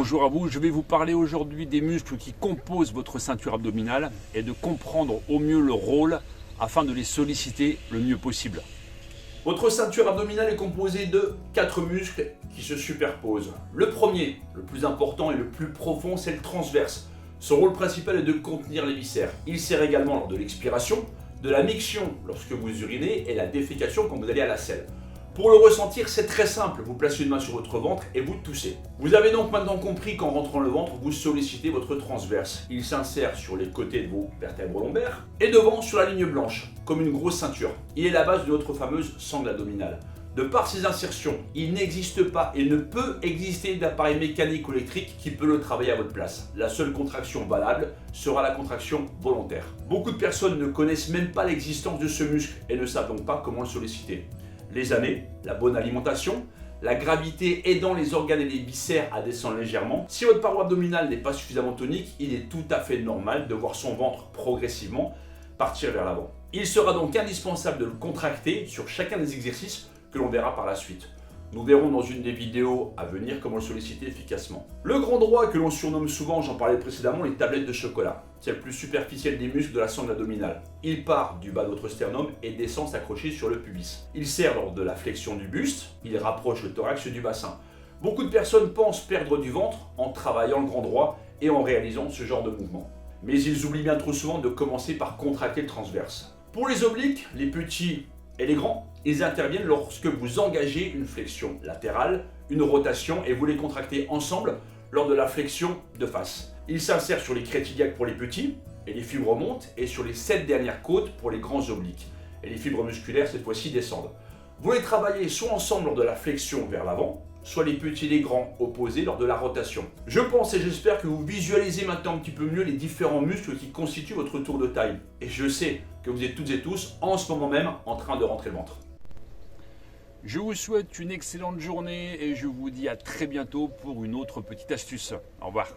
Bonjour à vous, je vais vous parler aujourd'hui des muscles qui composent votre ceinture abdominale et de comprendre au mieux leur rôle afin de les solliciter le mieux possible. Votre ceinture abdominale est composée de 4 muscles qui se superposent. Le premier, le plus important et le plus profond, c'est le transverse. Son rôle principal est de contenir les viscères. Il sert également lors de l'expiration, de la miction lorsque vous urinez et la défécation quand vous allez à la selle. Pour le ressentir, c'est très simple, vous placez une main sur votre ventre et vous toussez. Vous avez donc maintenant compris qu'en rentrant le ventre, vous sollicitez votre transverse. Il s'insère sur les côtés de vos vertèbres lombaires et devant sur la ligne blanche, comme une grosse ceinture. Il est la base de notre fameuse sangle abdominale. De par ces insertions, il n'existe pas et ne peut exister d'appareil mécanique ou électrique qui peut le travailler à votre place. La seule contraction valable sera la contraction volontaire. Beaucoup de personnes ne connaissent même pas l'existence de ce muscle et ne savent donc pas comment le solliciter. Les années, la bonne alimentation, la gravité aidant les organes et les viscères à descendre légèrement. Si votre paroi abdominale n'est pas suffisamment tonique, il est tout à fait normal de voir son ventre progressivement partir vers l'avant. Il sera donc indispensable de le contracter sur chacun des exercices que l'on verra par la suite. Nous verrons dans une des vidéos à venir comment le solliciter efficacement. Le grand droit que l'on surnomme souvent, j'en parlais précédemment, les tablettes de chocolat. C'est le plus superficiel des muscles de la sangle abdominale. Il part du bas de votre sternum et descend s'accrocher sur le pubis. Il sert lors de la flexion du buste, il rapproche le thorax du bassin. Beaucoup de personnes pensent perdre du ventre en travaillant le grand droit et en réalisant ce genre de mouvement. Mais ils oublient bien trop souvent de commencer par contracter le transverse. Pour les obliques, les petits et les grands, ils interviennent lorsque vous engagez une flexion latérale, une rotation et vous les contractez ensemble lors de la flexion de face. Ils s'insèrent sur les crêtes iliaques pour les petits et les fibres montent et sur les 7 dernières côtes pour les grands obliques. Et les fibres musculaires cette fois-ci descendent. Vous les travaillez soit ensemble lors de la flexion vers l'avant, soit les petits et les grands opposés lors de la rotation. Je pense et j'espère que vous visualisez maintenant un petit peu mieux les différents muscles qui constituent votre tour de taille. Et je sais que vous êtes toutes et tous en ce moment même en train de rentrer le ventre. Je vous souhaite une excellente journée et je vous dis à très bientôt pour une autre petite astuce. Au revoir.